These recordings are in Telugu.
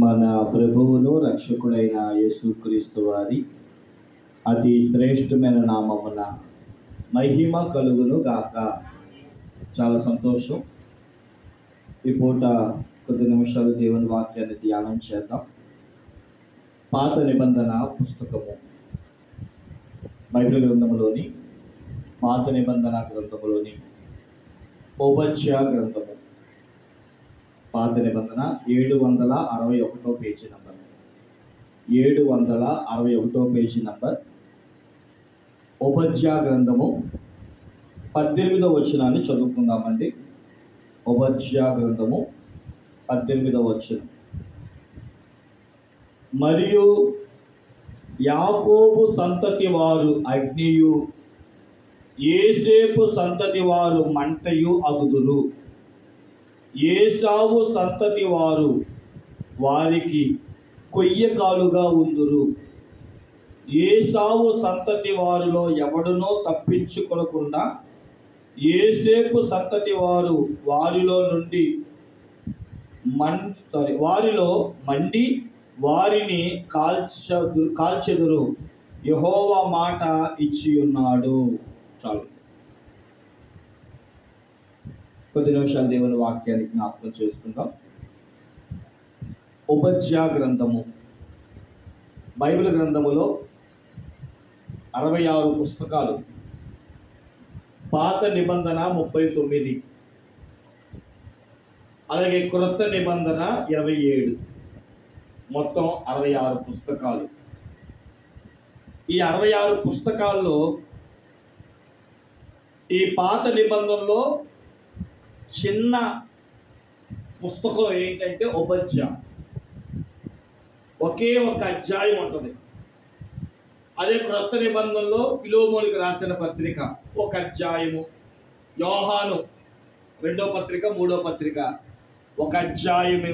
మన ప్రభువును రక్షకుడైన యేసుక్రీస్తు వారి అతి శ్రేష్టమైన నామమున మహిమ కలుగును గాక. చాలా సంతోషం. ఈ పూట కొద్ది నిమిషాలు దేవుని వాక్యాన్ని ధ్యానం చేద్దాం. పాత నిబంధన పుస్తకము, బైబిల్ గ్రంథములోని పాత నిబంధన గ్రంథములోని ఓబద్యా గ్రంథము, పాత నిబంధన 761 పేజీ నంబర్, 761 పేజీ నంబర్, ఓబద్యా గ్రంథము 18వ వచనాన్ని చదువుకుందామండి. ఓబద్యా గ్రంథము 18వ వచనం. మరియు యాకోబు సంతతి వారు అగ్నియు, యోసేపు సంతతి వారు మంటయు అగుదురు. ఏశావు సంతతి వారు వారికి కొయ్యకాలుగా ఉందురు. ఏశావు సంతతి వారిలో ఎవడునో తప్పించుకొనకుండా యోసేపు సంతతి వారు వారిలో మండి వారిని కాల్చెదురు. యెహోవా మాట ఇచ్చి ఉన్నాడు. చాలు. కొద్ది నిమిషాలు దేవుని వాక్యాన్ని జ్ఞాపకం చేసుకుందాం. ఓబద్యా గ్రంథము, బైబిల్ గ్రంథములో 66 పుస్తకాలు, పాత నిబంధన 39, అలాగే క్రొత్త నిబంధన 27, మొత్తం 66 పుస్తకాలు. ఈ 66 పుస్తకాల్లో ఈ పాత నిబంధనలో చిన్న పుస్తకం ఏంటంటే ఓబద్యా. ఒకే ఒక అధ్యాయం ఉంటుంది. అదే క్రొత్త నిబంధనలో ఫిలోమోనికి రాసిన పత్రిక ఒక అధ్యాయము, యోహాను 2వ పత్రిక 3వ పత్రిక ఒక అధ్యాయము,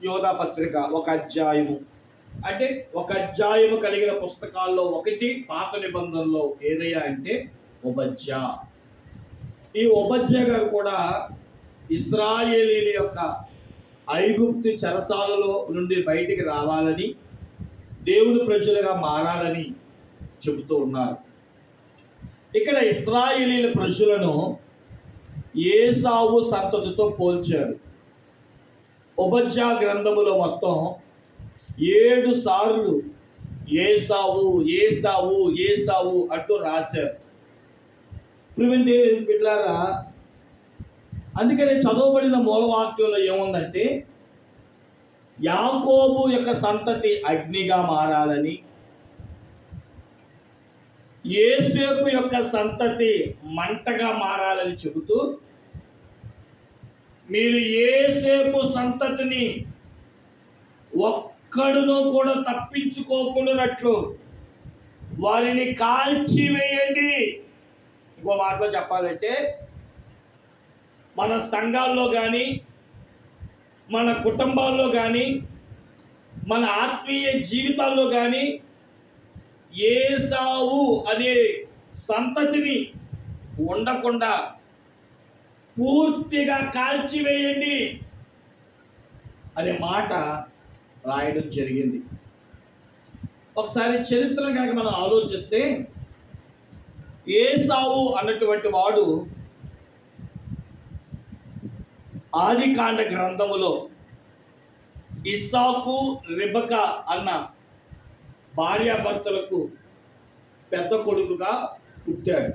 యోధా పత్రిక ఒక అధ్యాయము. అంటే ఒక అధ్యాయము కలిగిన పుస్తకాల్లో ఒకటి పాత నిబంధనలో ఏదయ్యా అంటే ఓబద్యా. ఈ ఓబద్యా గారు కూడా ఇశ్రాయేలీల యొక్క ఐగుప్తు చెరసాలలో నుండి బయటికి రావాలని, దేవుని ప్రజలుగా మారాలని చెబుతూ ఉన్నారు. ఇక్కడ ఇశ్రాయేలీల ప్రజలను ఏశావు సంతతితో పోల్చారు. ఓబద్యా గ్రంథములో మొత్తం 7 సార్లు ఏశావు ఏశావు ఏశావు అంటూ రాశారు. దేవుని బిడ్డలారా, అందుకని చదవబడిన మూలవాక్యంలో ఏముందంటే యాకోబు యొక్క సంతతి అగ్నిగా మారాలని, యోసేపు యొక్క సంతతి మంటగా మారాలని చెబుతూ, మీరు యోసేపు సంతతిని ఒక్కడును కూడా తప్పించుకోకుండానట్లు వారిని కాల్చివేయండి. ఇంకో మాటలో చెప్పాలంటే మన సంఘాల్లో కానీ, మన కుటుంబాల్లో కానీ, మన ఆత్మీయ జీవితాల్లో కానీ ఏశావు అనే సంతతిని ఉండకుండా పూర్తిగా కాల్చివేయండి అనే మాట రాయడం జరిగింది. ఒకసారి చరిత్రను కనుక మనం ఆలోచిస్తే, ఏశావు అన్నటువంటి వాడు ఆదికాండ గ్రంథములో ఇస్సాకు రెబెకా అన్న భార్యాభర్తలకు పెద్ద కొడుకుగా పుట్టాడు.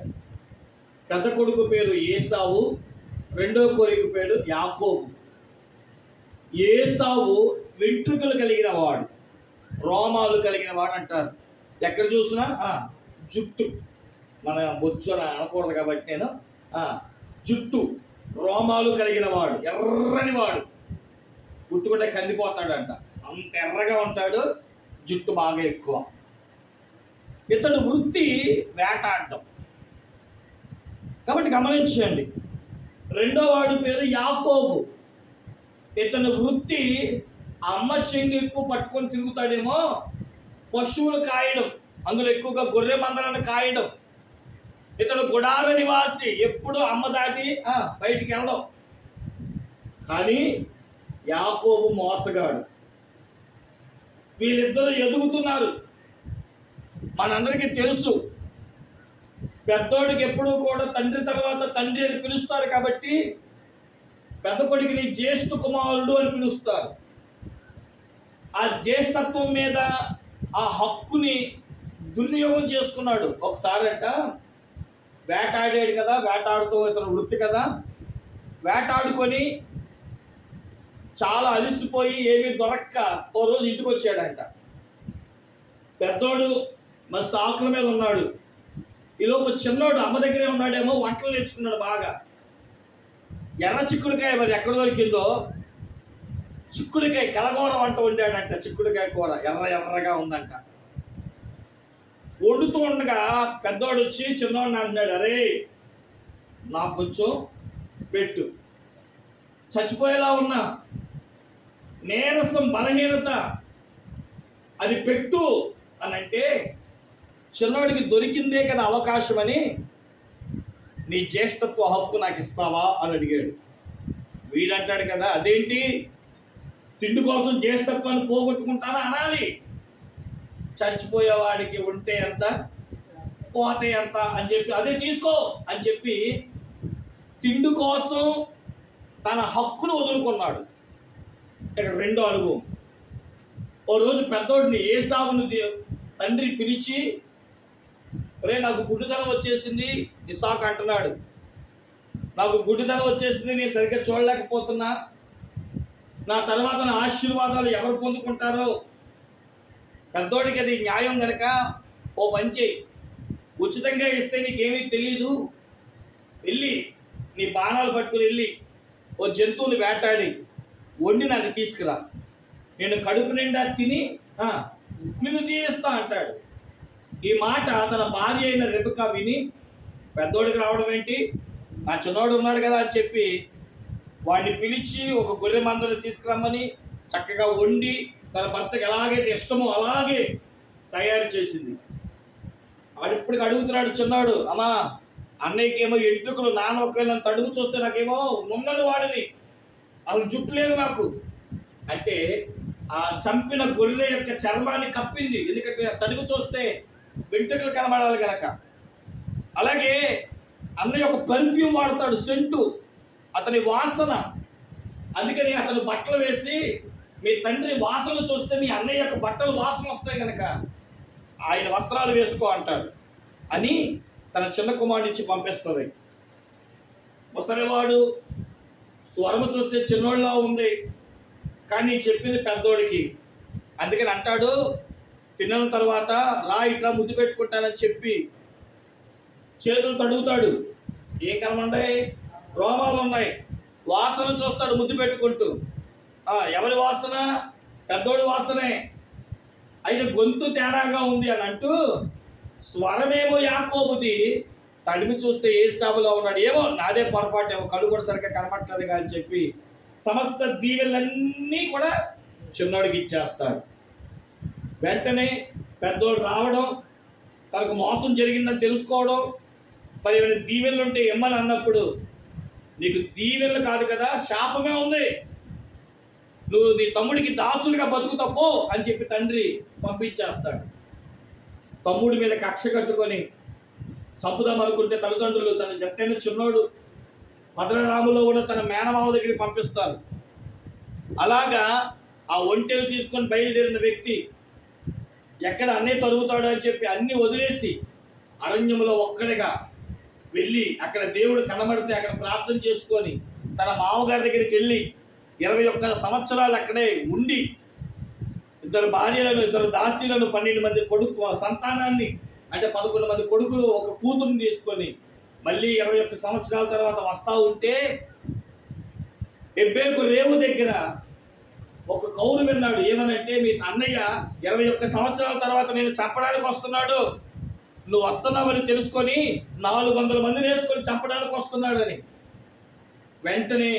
పెద్ద కొడుకు పేరు ఏశావు, రెండవ కొడుకు పేరు యాకోబు. ఏశావు వెంట్రుకలు కలిగిన వాడు, రోమాలు కలిగిన వాడు అంటారు. ఎక్కడ చూసినా జుట్టు, మన బొచ్చు అని అనకూడదు కాబట్టి నేను జుట్టు, రోమాలు కలిగిన వాడు, ఎర్రని వాడు, గుర్తుకుంటే కందిపోతాడంట, అంత ఎర్రగా ఉంటాడు, జుట్టు బాగా ఎక్కువ. ఇతడు వృత్తి వేటాడటం. కాబట్టి గమనించండి, రెండో వాడి పేరు యాకోబు. ఇతని వృత్తి అమ్మ చెంగు ఎక్కువ పట్టుకొని తిరుగుతాడేమో, పశువులు కాయడం, అందులో ఎక్కువగా గొర్రె మందలను కాయడం. ఇతడు గుడార నివాసి, ఎప్పుడు అమ్మ దాటి బయటికి వెళ్ళడం. కానీ యాకోబు మోసగాడు. వీళ్ళిద్దరూ ఎదుగుతున్నారు. మనందరికీ తెలుసు, పెద్దోడికి ఎప్పుడూ కూడా తండ్రి తర్వాత తండ్రి అని పిలుస్తారు కాబట్టి పెద్ద కొడుకుని జ్యేష్ఠ కుమారుడు అని పిలుస్తారు. ఆ జ్యేష్ఠత్వం మీద ఆ హక్కుని దుర్వినియోగం చేసుకున్నాడు. ఒకసారి అంట వేటాడాడు కదా, వేటాడుతూ ఇతను వృత్తి కదా, వేటాడుకొని చాలా అలిసిపోయి ఏమీ దొరక్క ఓ రోజు ఇంటికి వచ్చాడంట. పెద్దోడు మస్తు ఆకుల మీద ఉన్నాడు. ఈలోపు చిన్నోడు అమ్మ దగ్గరే ఉన్నాడేమో, వంటలు నేర్చుకున్నాడు బాగా. ఎర్ర చిక్కుడుకాయ మరి ఎక్కడ దొరికిందో చిక్కుడుకాయ కలగూర వంట వండాడంట. చిక్కుడుకాయ కూర ఎర్రగా ఉందంట. వండుతూ ఉండగా పెద్దోడు వచ్చి చిన్నోడిని అంటున్నాడు, అరే నాకు కొంచెం పెట్టు, చచ్చిపోయేలా ఉన్నా, నీరసం బలహీనత, అది పెట్టు అని అంటే, చిన్నోడికి దొరికిందే కదా అవకాశం అని, నీ జ్యేష్ఠత్వ హక్కు నాకు ఇస్తావా అని అడిగాడు. వీడంటాడు కదా, అదేంటి తిండి కోసం జ్యేష్ఠత్వాన్ని పోగొట్టుకుంటానా అనాలి. చచ్చిపోయేవాడికి ఉంటే ఎంత పోతే ఎంత అని చెప్పి అదే తీసుకో అని చెప్పి తిండి కోసం తన హక్కును వదులుకున్నాడు. ఇక రెండో అనుభవం. ఓ రోజు పెద్దోడిని ఏసావును తండ్రి పిలిచి, రే నాకు గుడ్డిదనం వచ్చేసింది ఇస్సాకు అంటున్నాడు, నాకు గుడ్డిదనం వచ్చేసింది, నేను సరిగ్గా చూడలేకపోతున్నా, నా తర్వాత నా ఆశీర్వాదాలు ఎవరు పొందుకుంటారో, పెద్దోడికి అది న్యాయం కనుక ఓ పంచి ఉచితంగా ఇస్తే నీకేమీ తెలియదు, వెళ్ళి నీ బాణాలు పట్టుకుని వెళ్ళి ఓ జంతువుని వేటాడి వండి నాకు తీసుకురా, నేను కడుపు నిండా తిని నిన్ను దీవిస్తా అంటాడు. ఈ మాట తన భార్య అయిన రెబెకా విని, పెద్దోడికి రావడం ఏంటి, నా చిన్నోడు ఉన్నాడు కదా అని చెప్పి వాడిని పిలిచి ఒక గొర్రె మందలు తీసుకురమ్మని చక్కగా వండి తన భర్తకి ఎలాగైతే ఇష్టమో అలాగే తయారు చేసింది. వాడిప్పటికి అడుగుతున్నాడు చిన్నాడు, అమ్మా అన్నయ్యకి ఏమో ఎంట్రుకలు నానొక్కలు నన్ను తడుగు చూస్తే నాకేమో నున్నని వాడిని, అసలు జుట్టు లేదు నాకు అంటే, ఆ చంపిన గొర్రె యొక్క చర్మాన్ని కప్పింది, ఎందుకంటే తడుగు చూస్తే వెంట్రుకలు కనబడాలి కనుక. అలాగే అన్నయ్య ఒక పర్ఫ్యూమ్ వాడతాడు, సెంటు, అతని వాసన, అందుకని అతను బట్టలు వేసి, మీ తండ్రి వాసనలు చూస్తే మీ అన్నయ్య యొక్క బట్టలు వాసన వస్తాయి కనుక ఆయన వస్త్రాలు వేసుకో అంటాడు అని తన చిన్న కుమారుని ఇచ్చి పంపిస్తుంది. ముసలివాడు స్వరము చూస్తే చిన్నోళ్ళలా ఉంది, కానీ చెప్పింది పెద్దోడికి. అందుకని అంటాడు, తిన్న తర్వాత రా ఇట్లా ముద్దు పెట్టుకుంటానని చెప్పి చేతులు తడుగుతాడు. ఏం కనమంటాయి, రోమాలు ఉన్నాయి, వాసన చూస్తాడు ముద్దు పెట్టుకుంటూ. ఎవరి వాసన, పెద్దోడి వాసనే, అయితే గొంతు తేడాగా ఉంది అని అంటూ, స్వరమేమో యాకోబుది, తడిమి చూస్తే ఏసావులో ఉన్నాడు, ఏమో నాదే పొరపాటు, ఏమో కళ్ళు కూడా సరిగ్గా కనబట్టలేదుగా అని చెప్పి సమస్త దీవెలన్నీ కూడా చిన్నోడికి ఇచ్చేస్తాడు. వెంటనే పెద్దోడు రావడం, తనకు మోసం జరిగిందని తెలుసుకోవడం, మరి ఏమైనా దీవెనలు ఉంటే ఇమ్మని అన్నప్పుడు, నీకు దీవెనలు కాదు కదా శాపమే ఉంది, నువ్వు నీ తమ్ముడికి దాసులుగా బతుకుతాపో అని చెప్పి తండ్రి పంపించేస్తాడు. తమ్ముడి మీద కక్ష కట్టుకొని చంపుదాం అనుకుంటే తల్లిదండ్రులు తన జత్తైన చిన్నోడు భద్రరాములో ఉన్న తన మేనమామ దగ్గరికి పంపిస్తారు. అలాగా ఆ ఒంటెలు తీసుకొని బయలుదేరిన వ్యక్తి ఎక్కడ అన్నయ్య తరుగుతాడు అని చెప్పి అన్ని వదిలేసి అరణ్యంలో ఒక్కడిగా వెళ్ళి అక్కడ దేవుడు కనబడితే అక్కడ ప్రార్థన చేసుకొని తన మామగారి దగ్గరికి వెళ్ళి 21 సంవత్సరాలు అక్కడే ఉండి 2 భార్యలను 2 దాసీలను 12 మంది కొడుకు సంతానాన్ని అంటే 11 మంది కొడుకులు ఒక కూతురుని తీసుకొని మళ్ళీ 21 సంవత్సరాల తర్వాత వస్తా ఉంటే ఎబ్బేకు రేవు దగ్గర ఒక కౌరు విన్నాడు. ఏమనంటే, మీ అన్నయ్య 21 సంవత్సరాల తర్వాత నేను చంపడానికి వస్తున్నాడు, నువ్వు వస్తున్నావని తెలుసుకొని 400 మందిని వేసుకొని చంపడానికి వస్తున్నాడని. వెంటనే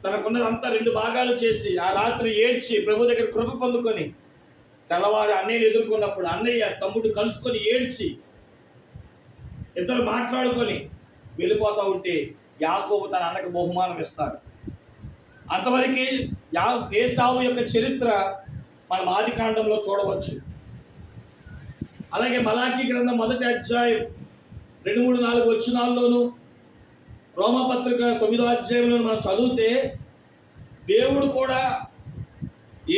తనకున్నదంతా 2 భాగాలు చేసి ఆ రాత్రి ఏడ్చి ప్రభు దగ్గర కృప పొందుకొని తెల్లవారు అన్నయ్యని ఎదుర్కొన్నప్పుడు అన్నయ్య తమ్ముడు కలుసుకొని ఏడ్చి ఇద్దరు మాట్లాడుకొని వెళ్ళిపోతూ ఉంటే యాకోబు తన అన్నకి బహుమానం ఇస్తాడు. అంతవరకు ఏసావు యొక్క చరిత్ర మనం ఆదికాండంలో చూడవచ్చు. అలాగే మలాకీ గ్రంథం 1వ అధ్యాయం 2, 3, 4 వచనాల్లోనూ, రోమపత్రిక 9వ అధ్యాయంలో మనం చదివితే దేవుడు కూడా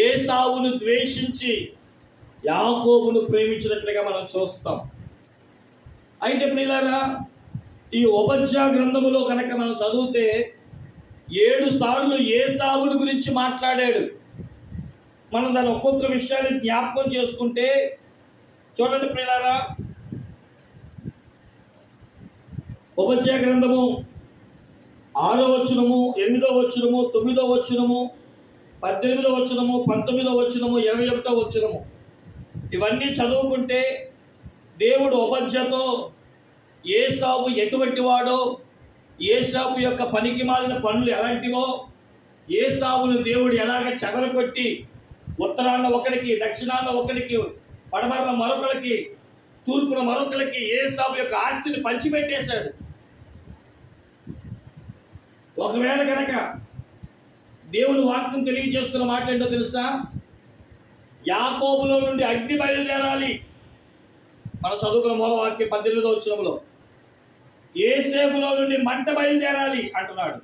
ఏసావును ద్వేషించి యాకోబును ప్రేమించినట్లుగా మనం చూస్తాం. అయితే ప్రియులారా, ఈ ఉపజ్ఞా గ్రంథములో కనుక మనం చదివితే 7 సార్లు ఏసావుని గురించి మాట్లాడాడు. మనం దాని ఒక్కొక్క విషయాన్ని జ్ఞాపకం చేసుకుంటే చూడండి ప్రియులారా, ఉపజ్ఞా గ్రంథము 6వ వచనము, 8వ వచనము, 9వ వచనము, 18వ వచనము, 19వ వచనము, 21వ వచనము, ఇవన్నీ చదువుకుంటే దేవుడు ఉపజ్ఞతో ఏసావు ఎటువంటి వాడో, ఏసావు యొక్క పనికి మాలిన పనులు ఎలాంటివో, ఏసావును దేవుడు ఎలాగ చెదరగొట్టి ఉత్తరాన ఒకరికి, దక్షిణాన ఒకరికి, పడమరన మరొకరికి, తూర్పున మరొకరికి ఏసావు యొక్క ఆస్తిని పంచిపెట్టేశాడు. ఒకవేళ కనుక దేవుని వాక్యం తెలియజేస్తున్న మాట ఏంటో తెలుసా? యాకోబులో నుండి అగ్ని బయలుదేరాలి. మనం చదువుకున్న మూలవాక్యం 18వ వచనంలో ఏసేపులో నుండి మంట బయలుదేరాలి అంటున్నాడు.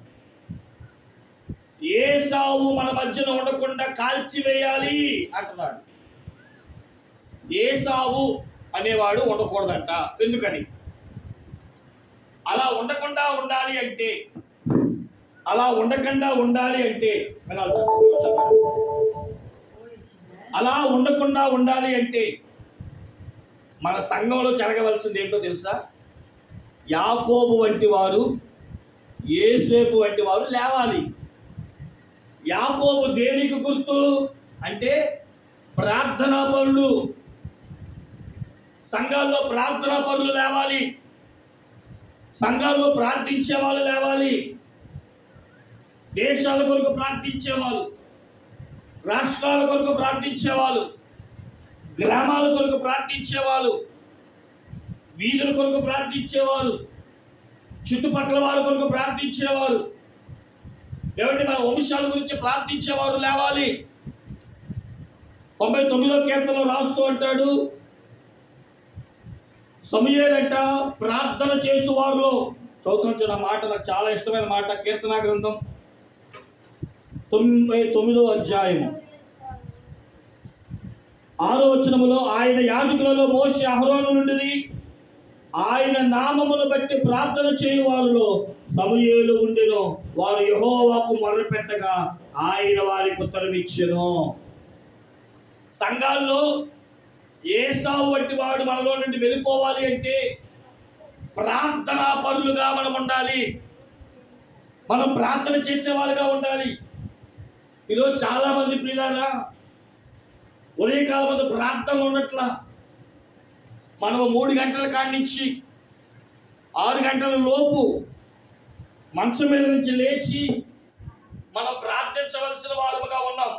ఏసావు మన మధ్యన ఉండకుండా కాల్చివేయాలి అంటున్నాడు. ఏసావు అనేవాడు ఉండకూడదంట. ఎందుకని? అలా ఉండకుండా ఉండాలి అంటే, అలా ఉండకుండా ఉండాలి అంటే అలా ఉండకుండా ఉండాలి అంటే మన సంఘంలో జరగవలసింది ఏంటో తెలుసా? యాకోబు వంటి వారు, యేసేపు వంటి వారు లేవాలి. యాకోబు దేనికి గుర్తు అంటే ప్రార్థనా పరులు. సంఘాల్లో ప్రార్థనా పరులు లేవాలి. సంఘాల్లో ప్రార్థించే వాళ్ళు లేవాలి. దేశాల కొరకు ప్రార్థించేవాళ్ళు, రాష్ట్రాల కొరకు ప్రార్థించేవాళ్ళు, గ్రామాల కొరకు ప్రార్థించేవాళ్ళు, వీధుల కొరకు ప్రార్థించేవారు, చుట్టుపక్కల వారి కొరకు ప్రార్థించేవారు, ఎవరి మన వంశాల గురించి ప్రార్థించేవారు లేవాలి. 99వ కీర్తనలో రాస్తూ అంటాడు, సమూయేలంట ప్రార్థన చేసేవారిలో, చదువుతున్న మాట నాకు చాలా ఇష్టమైన మాట, కీర్తనా గ్రంథం 99వ అధ్యాయము 6వ వచనములో, ఆయన యాజకులలో మోషే అహరోను నుండి ఆయన నామమును బట్టి ప్రార్థన చేయువారిలో సమూయేలు ఉండెను. వారు యెహోవాకు మొర్రపెట్టగా ఆయన వారికి ఉత్తరం ఇచ్చెను. సంఘాల్లో ఏసావు వంటి వాడు మనలో నుండి వెళ్ళిపోవాలి అంటే ప్రార్థనా పరులుగా మనం ఉండాలి. మనం ప్రార్థన చేసే వాళ్ళుగా ఉండాలి. ఈరోజు చాలా మంది ప్రియులారా ఉదయకాలం మంది ప్రార్థనలు ఉన్నట్ల మనం 3 గంటల కాడి నుంచి 6 గంటల లోపు మంచం మీద నుంచి లేచి మనం ప్రార్థించవలసిన వారముగా ఉన్నాం.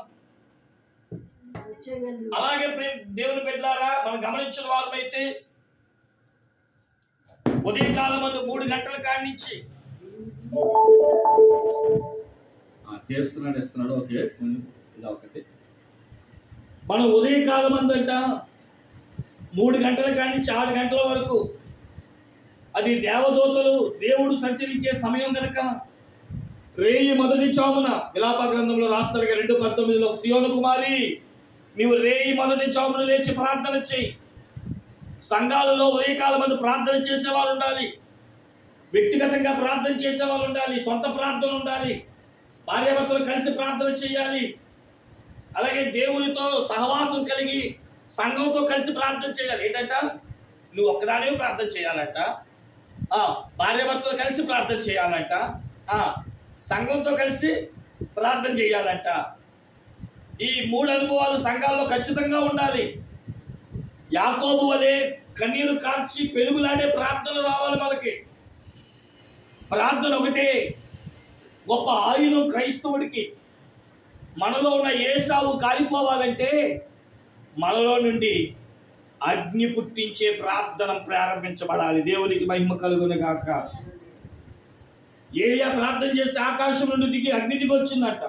అలాగే దేవుని బిడ్డలారా, మనం గమనించిన వారమైతే ఉదయకాలం మంది 3 గంటల కాడి నుంచి ఇస్తున్నాడు. ఓకే, ఇలా ఒకటి మనం ఉదయకాలం అందంట 3 గంటల కాడి నుంచి 6 గంటల వరకు అది దేవదూతలు దేవుడు సంచరించే సమయం కనుక రేయి మొదటి చామున విలాప గ్రంథంలో రాస్తాడు 2:19లో, సియోను కుమారి నీవు రేయి మొదటి చామున లేచి ప్రార్థన చేయి. సంఘాలలో ఉదయకాలం మంది ప్రార్థన చేసేవాళ్ళు ఉండాలి. వ్యక్తిగతంగా ప్రార్థన చేసేవాళ్ళు ఉండాలి. సొంత ప్రార్థన ఉండాలి. భార్యాభర్తలు కలిసి ప్రార్థన చేయాలి. అలాగే దేవునితో సహవాసం కలిగి సంఘంతో కలిసి ప్రార్థన చేయాలి. ఏంటంట, నువ్వు ఒక్కదానివే ప్రార్థన చేయాలంట, భార్యాభర్తలు కలిసి ప్రార్థన చేయాలంట, సంఘంతో కలిసి ప్రార్థన చేయాలంట. ఈ 3 అనుభవాలు సంఘాల్లో ఖచ్చితంగా ఉండాలి. యాకోబు వలె కన్నీరు కార్చి పెనుగులాడే ప్రార్థన రావాలి మనకి. ప్రార్థన ఒకటే గొప్ప ఆయుధం క్రైస్తవుడికి. మనలో ఉన్న ఏసావు కాలిపోవాలంటే మనలో నుండి అగ్ని పుట్టించే ప్రార్థన ప్రారంభించబడాలి. దేవునికి మహిమ కలుగును గాక. ఏలియా ప్రార్థన చేస్తే ఆకాశం నుండి దిగి అగ్ని దిగి వచ్చిందంట.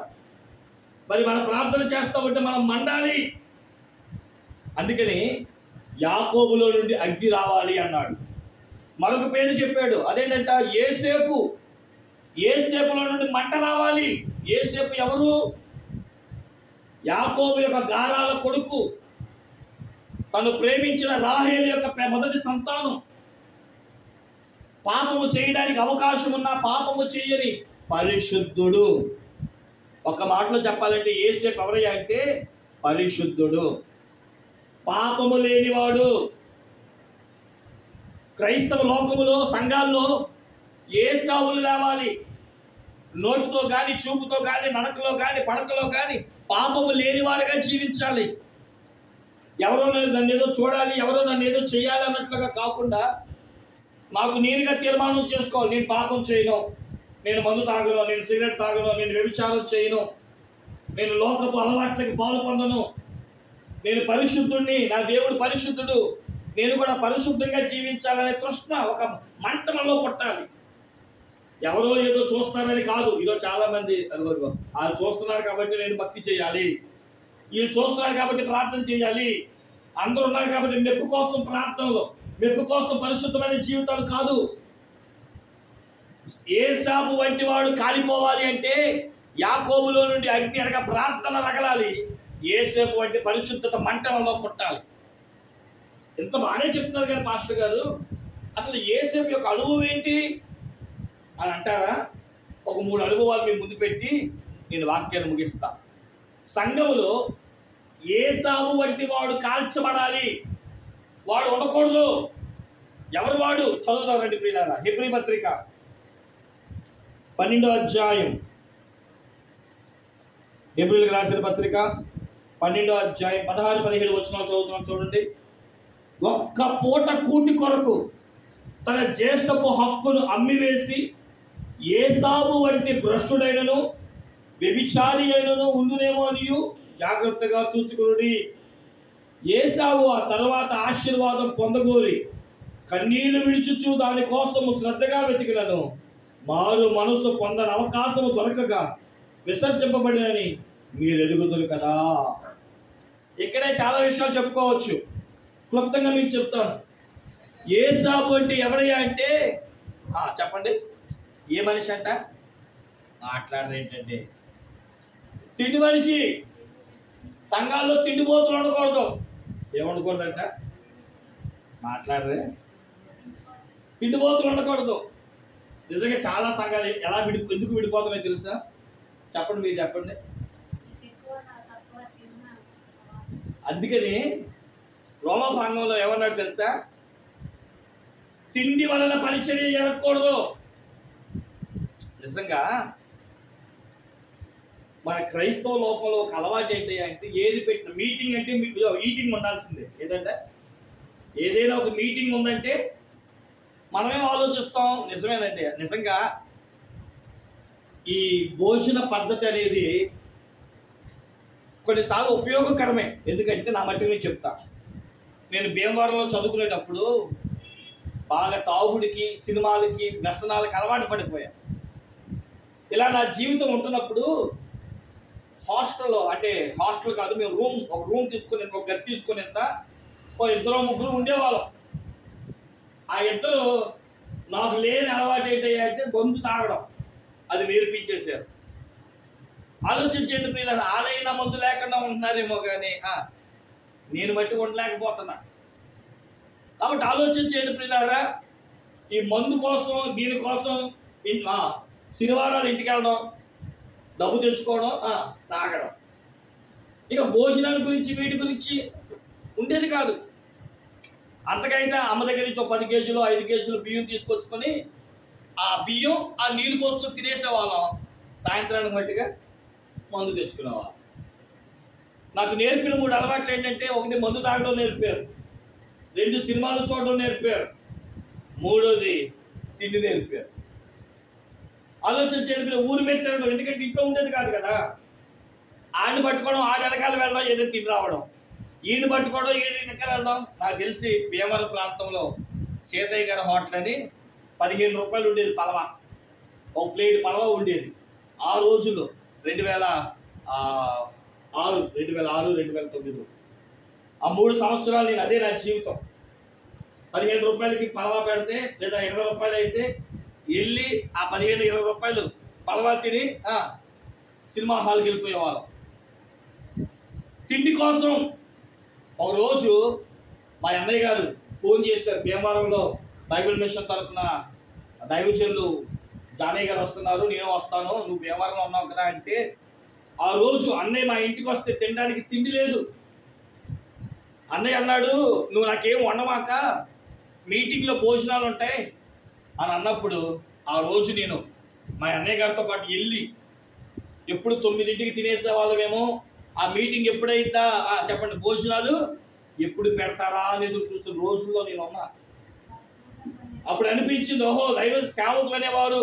మరి మనం ప్రార్థన చేస్తామంటే మనం మండాలి. అందుకని యాకోబులో నుండి అగ్ని రావాలి అన్నాడు. మరొక పేరు చెప్పాడు, అదేంటంట ఏసేపులో నుండి మంట రావాలి. ఏసేపు ఎవరు? యాకోబు యొక్క గారాల కొడుకు, తను ప్రేమించిన రాహేలు యొక్క మొదటి సంతానం. పాపము చేయడానికి అవకాశం ఉన్న పాపము చేయని పరిశుద్ధుడు. ఒక మాటలో చెప్పాలంటే యేసేపు ఎవరయ్యా అంటే పరిశుద్ధుడు, పాపము లేనివాడు. క్రైస్తవ లోకములో సంఘాల్లో ఏసావులు లేవాలి. నోటితో కానీ, చూపుతో కానీ, నడకలో కానీ, పడకలో కానీ పాపము లేనివారుగా జీవించాలి. ఎవరో నన్ను ఏదో చూడాలి, ఎవరో నన్ను ఏదో చేయాలి అన్నట్లుగా కాకుండా నాకు నేనుగా తీర్మానం చేసుకోవాలి. నేను పాపం చేయను, నేను మందు తాగను, నేను సిగరెట్ తాగను, నేను వ్యభిచారం చేయను, నేను లోకపు అలవాట్లకి పాలు పొందను, నేను పరిశుద్ధుడిని, నా దేవుడు పరిశుద్ధుడు, నేను కూడా పరిశుద్ధంగా జీవించాలనే తృష్ణ ఒక మంటలో పుట్టాలి. ఎవరో ఏదో చూస్తారని కాదు. ఈరోజు చాలా మంది వాళ్ళు చూస్తున్నారు కాబట్టి నేను భక్తి చేయాలి, వీళ్ళు చూస్తున్నారు కాబట్టి ప్రార్థన చేయాలి, అందరూ ఉన్నారు కాబట్టి మెప్పు కోసం ప్రార్థనలు, మెప్పు కోసం పరిశుద్ధమైన జీవితాలు కాదు. ఏసాపు వంటి వాడు కాలిపోవాలి అంటే యాకోబులో నుండి అగ్ని అనగా ప్రార్థన రగలాలి. ఏసేపు వంటి పరిశుద్ధత మంటలలో పుట్టాలి. ఎంత బాగానే చెప్తున్నారు కానీ పాస్టర్ గారు, అసలు ఏసేపు యొక్క అనుభవం ఏంటి అని అంటారా? ఒక 3 అనుభవాలు మీ ముందు పెట్టి నేను వాక్యాన్ని ముగిస్తా. సంఘములో ఏసావు వంటి వాడు కాల్చబడాలి, వాడు ఉండకూడదు. ఎవరు వాడు? చదువుతాం రండి ప్రియులారా. హెబ్రీ పత్రిక 12వ అధ్యాయం, హెబ్రీలకు రాసిన పత్రిక 12వ అధ్యాయం 16-17 వచనాలు చదువుతున్నాం చూడండి. ఒక్క పూట కూటి కొరకు తన జ్యేష్ఠపు హక్కును అమ్మివేసి ఏసావు వంటి భ్రష్టుడైనను వ్యభిచారి అయినను ఉండునేమో అనియు జాగ్రత్తగా చూచుకునుడి. ఏసావు ఆ తర్వాత ఆశీర్వాదం పొందగోరి కన్నీళ్లు విడిచుచు దానికోసము శ్రద్ధగా వెతికినను మారు మనసు పొందని అవకాశము దొరకగా విసర్జింపబడినని మీరు ఎరుగుదురు కదా. ఇక్కడే చాలా విషయాలు చెప్పుకోవచ్చు, క్లుప్తంగా మీకు చెప్తాను. ఏసావు అంటే ఎవడయ్యా అంటే చెప్పండి, ఏ మనిషి అంట? మాట్లాడరు ఏంటంటే తిండి మనిషి. సంఘాల్లో తిండిపోతులు ఉండకూడదు. ఏముండకూడదంట? మాట్లాడరే. తిండిపోతులు ఉండకూడదు. నిజంగా చాలా సంఘాలు ఎందుకు విడిపోతున్నాయో తెలుసా? చెప్పండి, మీరు చెప్పండి. అందుకని రోమా ప్రాంగంలో ఏమన్నాడు తెలుసా? తిండి వలన పరిచర్య జరగకూడదు. నిజంగా మన క్రైస్తవ లోకంలో ఒక అలవాటు ఏంటి అంటే, ఏది పెట్టిన మీటింగ్ అంటే ఈటింగ్ ఉండాల్సిందే. ఏంటంటే ఏదైనా ఒక మీటింగ్ ఉందంటే మనమేం ఆలోచిస్తాం? నిజమేనంటే నిజంగా ఈ భోజన పద్ధతి అనేది కొన్నిసార్లు ఉపయోగకరమే. ఎందుకంటే నా మట్టి నేను చెప్తా, నేను భీమవరంలో చదువుకునేటప్పుడు బాగా తాగుడికి, సినిమాలకి, వ్యసనాలకి అలవాటు పడిపోయాను. ఇలా నా జీవితం ఉంటున్నప్పుడు హాస్టల్లో, అంటే హాస్టల్ కాదు, మేము ఒక రూమ్ తీసుకుని, ఒక గది తీసుకుని ఇద్దరు ముగ్గురు ఉండేవాళ్ళం. ఆ ఇద్దరు నాకు లేని అలవాటు ఏంటంటే గొంతు తాగడం. అది నేర్పించేశారు. ఆలోచించండి పిల్లలు, ఆలైన మందు లేకుండా ఉంటున్నారేమో కానీ నేను మట్టి ఉండలేకపోతున్నా. కాబట్టి ఆలోచించండి పిల్లరా, ఈ మందు కోసం, దీనికోసం శనివారాలు ఇంటికి వెళ్ళడం, డబ్బు తెచ్చుకోవడం, తాగడం, ఇక భోజనాల గురించి వీటి గురించి ఉండేది కాదు. అంతకైతే అమ్మ దగ్గర నుంచి 10 కేజీలు 5 కేజీలు బియ్యం తీసుకొచ్చుకొని ఆ బియ్యం ఆ నీళ్ళు పోసుకొని తినేసేవాళ్ళం. సాయంత్రానికి మట్టిగా మందు తెచ్చుకునేవాళ్ళం. నాకు నేర్పిన 3 అలవాట్లు ఏంటంటే, 1 మందు తాగడం నేర్పారు, 2 సినిమాలు చూడడం నేర్పారు, 3వది తిండి నేర్పారు. ఆలోచించండి, ఊరి మీద తిరగడం. ఎందుకంటే ఇంట్లో ఉండేది కాదు కదా. ఆడిని పట్టుకోవడం, ఆడి వెనకాల వెళ్ళడం, ఏదో తిని రావడం, ఈయన పట్టుకోవడం, ఈయన వెనకాల వెళ్ళడం. నాకు తెలిసి భీమవరం ప్రాంతంలో సీతయ్య గారి హోటల్ అని 15 రూపాయలు ఉండేది పలవ, ఒక ప్లేట్ పలవ ఉండేది. ఆ రోజుల్లో 2006, 2009 ఆ 3 సంవత్సరాలు నేను అదే నా జీవితం. 15 రూపాయలకి పలవా పెడితే లేదా 20 రూపాయలు అయితే వెళ్ళి ఆ 15-20 రూపాయలు పలవా తిని సినిమా హాల్కి వెళ్ళిపోయేవాళ్ళం. తిండి కోసం ఒకరోజు మా అన్నయ్య గారు ఫోన్ చేశారు, భీమవరంలో బైబిల్ మిషన్ తరఫున దైవజనులు జానయ్య గారు వస్తున్నారు, నేను వస్తాను, నువ్వు భీమవరంలో ఉన్నావు కదా అంటే, ఆ రోజు అన్నయ్య మా ఇంటికి వస్తే తినడానికి తిండి లేదు. అన్నయ్య అన్నాడు, నువ్వు నాకేం వండమాక, మీటింగ్లో భోజనాలు ఉంటాయి అని అన్నప్పుడు ఆ రోజు నేను మా అన్నయ్య గారితో పాటు వెళ్ళి, ఎప్పుడు 9ంటికి తినేసేవాళ్ళమేమో, ఆ మీటింగ్ ఎప్పుడైతే చెప్పండి భోజనాలు ఎప్పుడు పెడతారా అని ఎదురు చూస్తున్న రోజుల్లో నేను ఉన్నా. అప్పుడు అనిపించింది, ఓహో దైవ సేవకులు అనేవారు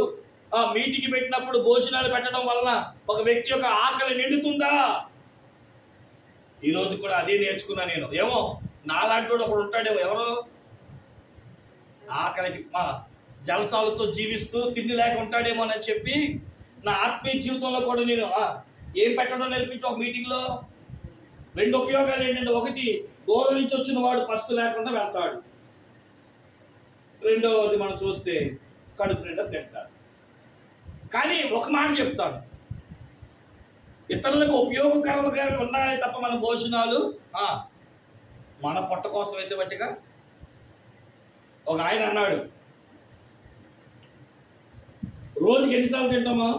మీటింగ్ పెట్టినప్పుడు భోజనాలు పెట్టడం వలన ఒక వ్యక్తి యొక్క ఆకలి నిండుతుందా. ఈరోజు కూడా అదే నేర్చుకున్నా నేను. ఏమో నాలాంటి వాడు ఒకడు ఉంటాడేమో, ఎవరో ఆకలికి జలసాలతో జీవిస్తూ తిండి లేక ఉంటాడేమో అని చెప్పి నా ఆత్మీయ జీవితంలో కూడా నేను ఏం పెట్టడం నేర్పించి ఒక మీటింగ్లో 2 ఉపయోగాలు ఏంటంటే, ఒకటి దూరం నుంచి వచ్చిన వాడు పస్తు లేకుండా వెళ్తాడు, రెండవది మనం చూస్తే కడుపు నిండా తింటాడు. కానీ ఒక మాట చెప్తాను, ఇతరులకు ఉపయోగకరంగా ఉండాలి తప్ప మన భోజనాలు మన పొట్ట కోసం అయితే బట్టిగా. ఒక ఆయన అన్నాడు, రోజుకి ఎన్నిసార్లు తింటామా?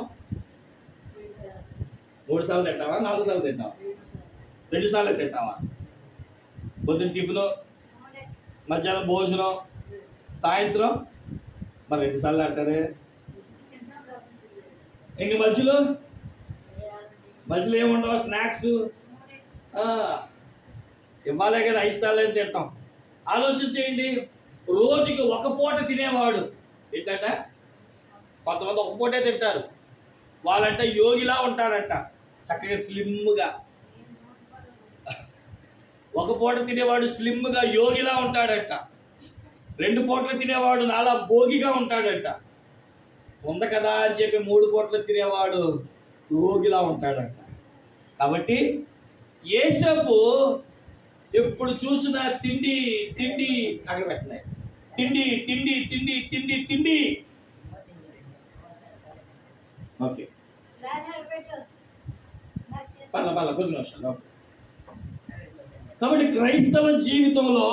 3 సార్లు తింటావా? 4 సార్లు తింటావా? 2 సార్లు తింటావా? పొద్దున్న టిఫిన్, మధ్యాహ్నం భోజనం, సాయంత్రం మరి 2 సార్లు అంటారే. ఇంక మధ్యలో ఏముండవు, స్నాక్స్ ఇవ్వాలే కదా, 5 సార్లు అని తింటాం. ఆలోచన చేయండి, రోజుకి ఒక పూట తినేవాడు ఏంటంట, కొంతమంది ఒక పూటే తింటారు, వాళ్ళంటే యోగిలా ఉంటారంట, చక్కగా స్లిమ్గా. ఒక పూట తినేవాడు స్లిమ్గా యోగిలా ఉంటాడంట, 2 పూటలు తినేవాడు నాలా భోగిగా ఉంటాడంట, ఉంది కదా అని చెప్పి 3 పూటలు తినేవాడు రోగిలా ఉంటాడంట. కాబట్టి యేసేపు ఎప్పుడు చూసినా తిండి తిండి అక్కడ పెట్టినాయి, తిండి తిండి తిండి తిండి తిండి. ఓకే కొద్ది నిమిషాలు. కాబట్టి క్రైస్తవ జీవితంలో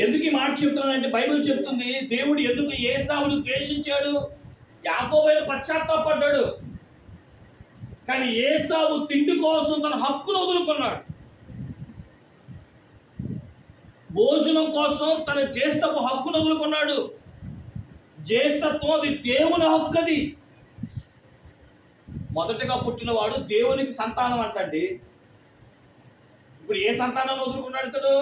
ఎందుకు ఈ మాట చెప్తున్నానంటే, బైబిల్ చెప్తుంది దేవుడు ఎందుకు ఏసావును ద్వేషించాడు, యాకోబును పశ్చాత్తాపడ్డాడు. కానీ ఏసావు తిండి కోసం తన హక్కును వదులుకున్నాడు, భోజనం కోసం తన జ్యేష్ఠపు హక్కును వదులుకున్నాడు. జ్యేష్ఠత్వం అది దేవుని హక్కు. అది మొదటగా పుట్టినవాడు దేవునికి సంతానం అంటండి. ఇప్పుడు ఏ సంతానాన్ని వదులుకున్నాడు ఇతడు?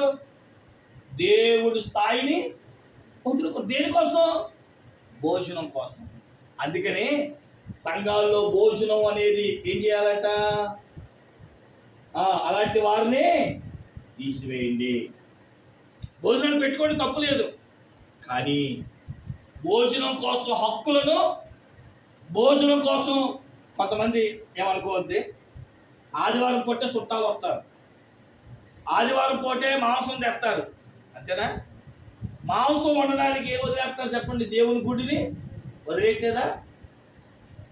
దేవుడు స్థాయిని వదులుకున్నాడు. దేనికోసం? భోజనం కోసం. అందుకని సంఘాల్లో భోజనం అనేది ఏం చేయాలంట, అలాంటి వారిని తీసివేయండి. భోజనాలు పెట్టుకోండి, తప్పు లేదు, కానీ భోజనం కోసం హక్కులను, భోజనం కోసం కొంతమంది ఏమనుకోవద్ది, ఆదివారం పూటే చుట్టాలు వస్తారు, ఆదివారం పూటే మాంసం తెస్తారు, అంతేనా? మాంసం వండడానికి ఏం వదిలేస్తారు చెప్పండి? దేవుని గుడిని వదిలేట్లేదా?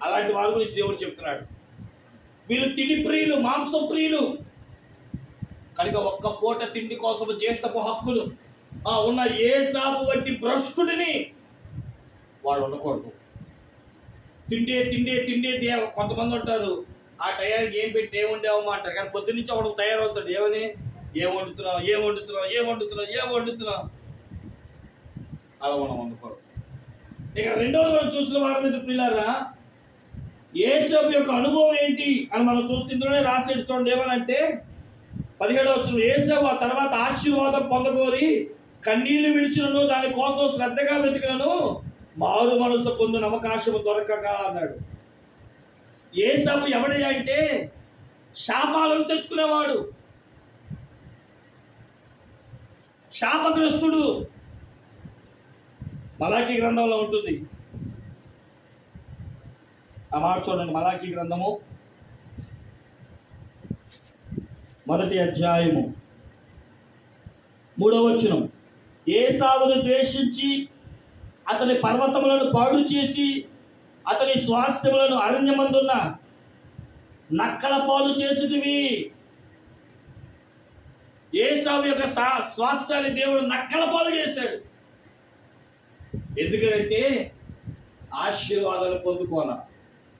అలాంటి వారి గురించి దేవుడు చెప్తున్నాడు, వీళ్ళు తిండి ప్రియులు, మాంసం ప్రియులు కనుక ఒక్క పూట తిండి కోసం జ్యేష్ఠపు హక్కులు ఉన్న ఏసాపు వంటి భ్రష్టుడిని వాడు ఉండకూడదు. తిండే తిండే తిండే కొంతమంది ఉంటారు, ఆ టయానికి ఏం పెట్టి ఏం వండామో అంటారు, కానీ పొద్దున్నుంచి ఒకడు తయారవుతాడు, ఏమని, ఏం వండుతున్నావు, ఏం వండుతున్నావు, ఏం వండుతున్నావు, ఏం వండుతున్నావు, అలా మనం వండుకోవడం. ఇక రెండవది మనం చూసిన వారి మీద ప్రియులారా, యేసేపు యొక్క అనుభవం ఏంటి అని మనం చూస్తుంటేనే రాసేది చూడండి. ఏమనంటే 17వ వచనం, యేసేపు ఆ తర్వాత ఆశీర్వాదం పొందగోరి కన్నీళ్లు విడిచినను దానికోసం శ్రద్ధగా వెతికినను మారు మనసు పొందిన అవకాశం దొరకగా అన్నాడు. యేసేపు ఎవడయ్యా అంటే శాపాలను తెచ్చుకునేవాడు, శాపగ్రస్తుడు. మలాకీ గ్రంథంలో ఉంటుంది ఆ మాట చూడండి. మలాకీ గ్రంథము మొదటి అధ్యాయము 3వ వచనం. ఏసావును ద్వేషించి అతని పర్వతములను పాడు చేసి అతని స్వాస్థ్యములను అరణ్యమందున్న నక్కల పాలు చేసితివి. ఏసావు యొక్క స్వాస్థ్యాన్ని దేవుడు నక్కల పాలు చేశాడు. ఎందుకంటే ఆశీర్వాదాలు పొందుకోవాలా.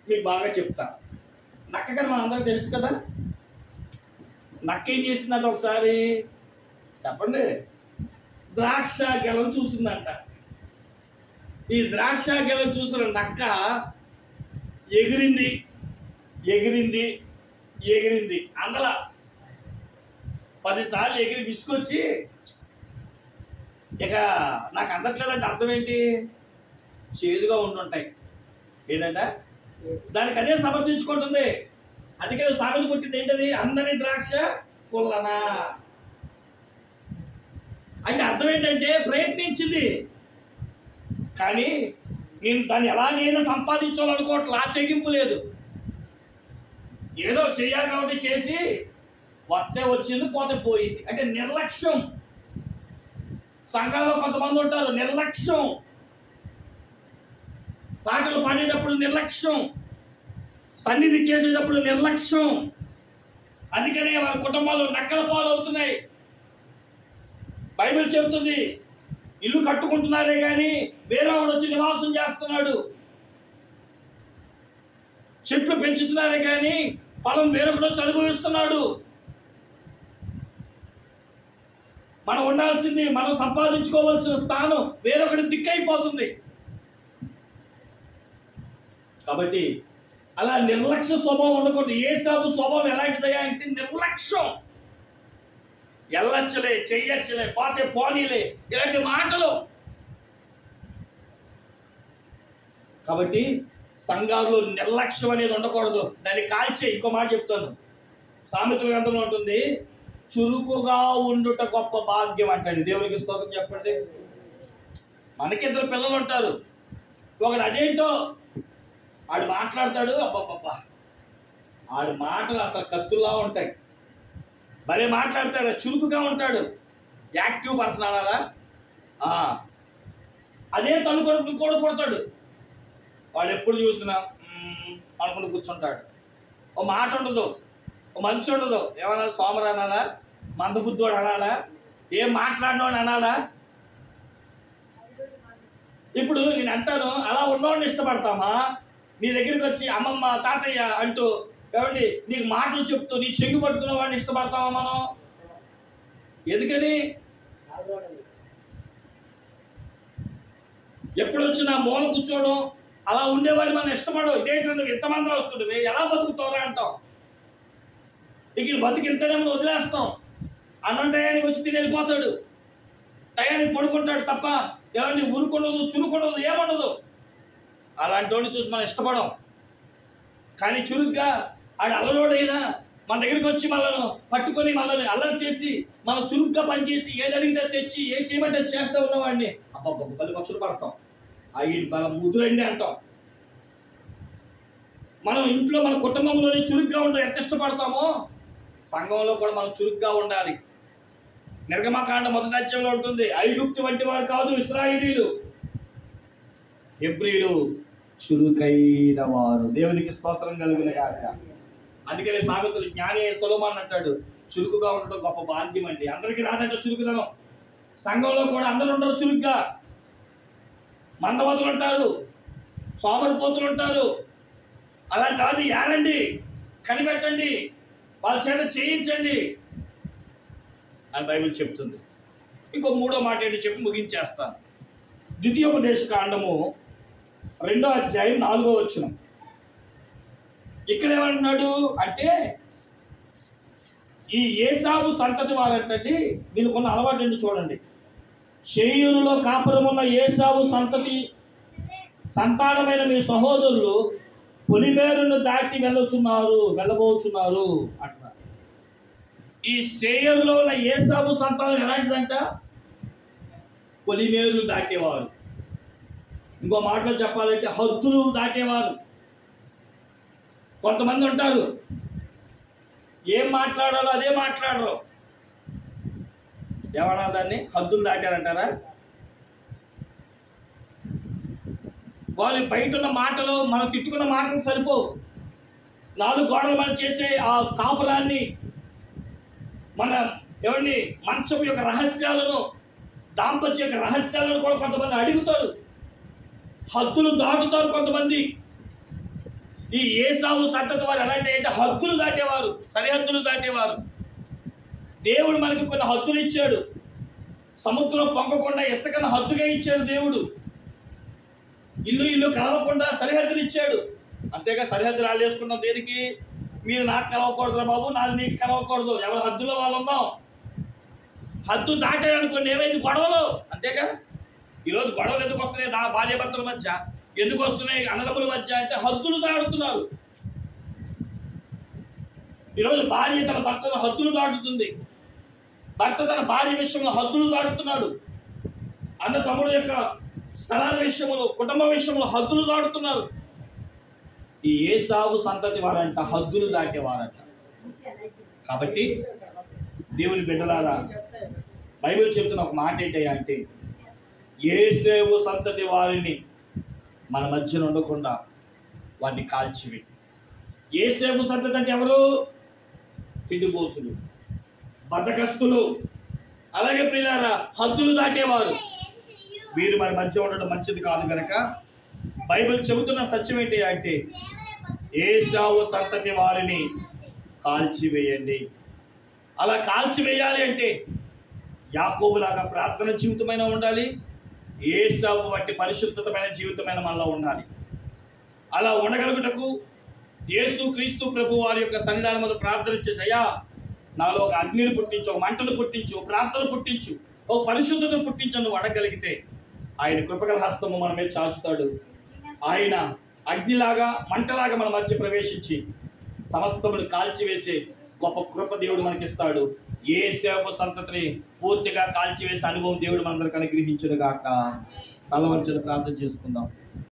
మీకు బాగా చెప్తా. నక్క కదా మన అందరికీ తెలుసు కదా. నక్క ఏం చేసిందంట ఒకసారి చెప్పండి. ద్రాక్ష గెలను చూసిందంట. ఈ ద్రాక్ష గెలను చూసిన నక్క ఎగిరింది ఎగిరింది ఎగిరింది. అందులో 10 సార్లు ఎగిరి విసుకొచ్చి ఇక నాకు అందట్లేదంటే అర్థం ఏంటి? చేదుగా ఉండుంటాయి. ఏంటంట దానికి అదే సమర్థించుకుంటుంది. అందుకే సామెత పుట్టింది ఏంటది? అందని ద్రాక్ష పుల్లనా అంటే అర్థం ఏంటంటే ప్రయత్నించింది, కానీ నేను దాన్ని ఎలాగైనా సంపాదించాలనుకోవట్లా. తెగింపు లేదు. ఏదో చెయ్యాలి కాబట్టి చేసి వస్తే వచ్చింది, పోతే పోయింది. అంటే నిర్లక్ష్యం. సంఘాల్లో కొంతమంది ఉంటారు నిర్లక్ష్యం. పాటలు పాడేటప్పుడు నిర్లక్ష్యం, సన్నిధి చేసేటప్పుడు నిర్లక్ష్యం. అందుకనే వారి కుటుంబాలు నక్కల పాలు అవుతున్నాయి. బైబిల్ చెబుతుంది ఇల్లు కట్టుకుంటున్నారే కానీ వేరేవాడు వచ్చి నివాసం చేస్తున్నాడు. చెట్లు పెంచుతున్నారే కానీ ఫలం వేరొకడు వచ్చి అనుభవిస్తున్నాడు. మనం ఉండాల్సింది, మనం సంపాదించుకోవాల్సిన స్థానం వేరొకటి దిక్కైపోతుంది. కాబట్టి అలా నిర్లక్ష్య స్వభావం ఉండకూడదు. ఏసావు స్వభావం ఎలాంటిదయ్యా అంటే నిర్లక్ష్యం. ఎల్లచ్చలే, చెయ్యచ్చలే, పోతే పోనీలే, ఇలాంటి మాటలు. కాబట్టి సంఘాల్లో నిర్లక్ష్యం అనేది ఉండకూడదు. దాన్ని కాల్చే. ఇంకో మాట చెప్తాను. సామెతల గ్రంథంలో ఉంటుంది, చురుకుగా ఉండుట గొప్ప భాగ్యం అంటాడు. దేవునికి స్తోత్రం చెప్పండి. మనకి 2 పిల్లలు ఉంటారు. ఒకడు అదేంటో ఆడు మాట్లాడతాడు, అబ్బబ్బబ్బా ఆడు మాటలు అసలు కత్తుల్లా ఉంటాయి. భలే మాట్లాడతాడు, చురుకుగా ఉంటాడు, యాక్టివ్ పర్సన్ అనాలా. అదే తల్లి కొడుకు కూడా పుడతాడు. వాడు ఎప్పుడు చూసినా అనుకుని కూర్చుంటాడు. ఓ మాట ఉండదు, ఓ మంచి ఉండదు. ఏమన్నా సోమరు అనాలా, మందబుద్ధోడు అనాలా, ఏం మాట్లాడినోడు అనాలా. ఇప్పుడు నేను అంటాను, అలా ఉన్నోడిని ఇష్టపడతామా? నీ దగ్గరికి వచ్చి అమ్మమ్మ తాతయ్య అంటూ ఏమండి నీకు మాటలు చెప్తూ నీ చెంగు పట్టుకున్న వాడిని ఇష్టపడతామా మనం? ఎందుకని? ఎప్పుడు వచ్చినా మూల కూర్చోవడం అలా ఉండేవాడిని మనం ఇష్టపడవు. ఇదేంటో నువ్వు ఇంతమంది వస్తుంది, ఎలా బతుకుతావురా అంటాం. ఇక బతికి ఇంతనేమో వదిలేస్తాం. అన్నం టయానికి వచ్చి తిని వెళ్ళిపోతాడు, టయానికి పడుకుంటాడు తప్ప ఏమండి ఊరుకుండదు, చురుకుండదు, ఏముండదు. అలాంటి వాడిని చూసి మనం ఇష్టపడం. కానీ చురుగ్గా ఆడు అల్లలోడైనా మన దగ్గరికి వచ్చి మనల్ని పట్టుకొని మనల్ని అల్లరి చేసి మనం చురుగ్గా పనిచేసి ఏది అడిగితే తెచ్చి ఏ చేయమంటే చేస్తూ ఉన్నవాడిని అబ్బబ్బ 10 పక్షులు పడతాం. అవి ముదురండి అంటాం. మనం ఇంట్లో మన కుటుంబంలోనే చురుగ్గా ఉండడం ఎంత ఇష్టపడతామో సంఘంలో కూడా మనం చురుగ్గా ఉండాలి. నిర్గమకాండ 1వ అధ్యాయంలో ఉంటుంది, ఐగుప్తు వంటి వారు కాదు ఇశ్రాయేలీయులు, హెబ్రీయులు చురుకైన వారు. దేవునికి స్తోత్రం కలుగును గాక. అందుకనే సామెతలు జ్ఞాని సొలొమోను అంటాడు, చురుకుగా ఉండడం గొప్ప భాగ్యం అండి. అందరికీ రాదంట చురుకుదనం. సంఘంలో కూడా అందరూ ఉండరు చురుగ్గా. మందవతులు ఉంటారు, సోమరిపోతులు ఉంటారు. అలాంటి వాళ్ళు ఏలండి, కనిపెట్టండి, వాళ్ళ చేత చేయించండి అని బైబిల్ చెప్తుంది. ఇంకో 3వ మాట ఏంటి చెప్పి ముగించేస్తాను. ద్వితీయోపదేశ కాండము 2వ అధ్యాయం 4వ వచనం. ఇక్కడ ఏమంటున్నాడు అంటే ఈ ఏసావు సంతతి వారంటండి వీళ్ళకు ఉన్న అలవాటు ఏంటి చూడండి. శేయూరులో కాపురమున్న ఏసావు సంతతి సంతానమైన మీ సహోదరులు పొలిమేరును దాటి వెళ్ళబోచున్నారు అంటున్నారు. ఈ శేయూరులో ఉన్న ఏసావు సంతానం ఎలాంటిదంట? పొలిమేరులు దాటేవారు. ఇంకో మాటలో చెప్పాలంటే హద్దులు దాటేవారు. కొంతమంది ఉంటారు ఏం మాట్లాడాలో అదే మాట్లాడరు. ఏమన్నా దాన్ని హద్దులు దాటారంటారా? వాళ్ళు బయట ఉన్న మాటలు, మనం తిట్టుకున్న మాటలు సరిపోవు. 4 గోడలు మనం చేసే ఆ కాపురాన్ని, మన ఎవరిని మంచం యొక్క రహస్యాలను, దాంపత్య యొక్క రహస్యాలను కూడా కొంతమంది అడుగుతారు, హద్దులు దాటుతారు కొంతమంది. ఈ ఏసావు సంతతి వారు ఎలాంటి అంటే హద్దులు దాటేవారు, సరిహద్దులు దాటేవారు. దేవుడు మనకి కొన్ని హద్దులు ఇచ్చాడు. సముద్రం పొంగకుండా ఇసుకను హద్దుగా ఇచ్చాడు దేవుడు. ఇల్లు కలవకుండా సరిహద్దులు ఇచ్చాడు. అంతేగా సరిహద్దులు వాళ్ళు వేసుకున్నాం దేనికి? మీరు నాకు కలవకూడదురా బాబు, నాది నీకు కలవకూడదు. ఎవరు హద్దులో వాళ్ళు ఉన్నాం. హద్దు దాటాడనుకోండి ఏమైంది? గొడవలు. అంతేగా. ఈరోజు గొడవలు ఎందుకు వస్తున్నాయి? భార్య భర్తల మధ్య ఎందుకు వస్తున్నాయి? అన్నదమ్ముల మధ్య అంటే హద్దులు దాటుతున్నారు. ఈరోజు భార్య తన భర్తను హద్దులు దాటుతుంది, భర్త తన భార్య విషయంలో హద్దులు దాటుతున్నాడు. అన్న తమ్ముడు యొక్క స్థలాల విషయంలో, కుటుంబ విషయంలో హద్దులు దాటుతున్నారు. ఈ ఏసావు సంతతి వారంట హద్దులు దాటేవారంట. కాబట్టి దేవుని బిడ్డలారా, బైబిల్ చెప్తున్న ఒక మాట ఏంటయ్యా అంటే, ఏసావు సంతతి వారిని మన మధ్యన ఉండకుండా వాటిని కాల్చివి. ఏసావు సంతతి అంటే ఎవరు? తిండిపోతులు, బద్ధకస్తులు, అలాగే ప్రియులారా హద్దులు దాటేవారు. వీరు మన మధ్య ఉండడం మంచిది కాదు కనుక బైబిల్ చెబుతున్న సత్యం ఏంటి అంటే, ఏసావు సంతతి వారిని కాల్చివేయండి. అలా కాల్చివేయాలి అంటే యాకోబులాగా ప్రార్థన జీవితమైన ఉండాలి, ఏసావు వంటి పరిశుద్ధమైన జీవితమైన మనలో ఉండాలి. అలా ఉండగలుగుటకు యేసు క్రీస్తు ప్రభు వారి యొక్క సన్నిధానం మీద ప్రార్థన చేసి, అయ్యా నాలో ఒక అగ్నిని పుట్టించు, ఒక మంటలు పుట్టించు, ప్రార్థన పుట్టించు, ఒక పరిశుద్ధతను పుట్టించు నువ్వు అడగలిగితే ఆయన కృపగల హస్తము మన మీద చాచుతాడు. ఆయన అగ్నిలాగా మంటలాగా మన మధ్య ప్రవేశించి సమస్తమును కాల్చివేసే గొప్ప కృప దేవుడు మనకిస్తాడు. ఏ సేవ సంతతిని పూర్తిగా కాల్చివేసే అనుభవం దేవుడు మనందరికీ అనుగ్రహించును గాక. తల వంచని ప్రార్థన చేసుకుందాం.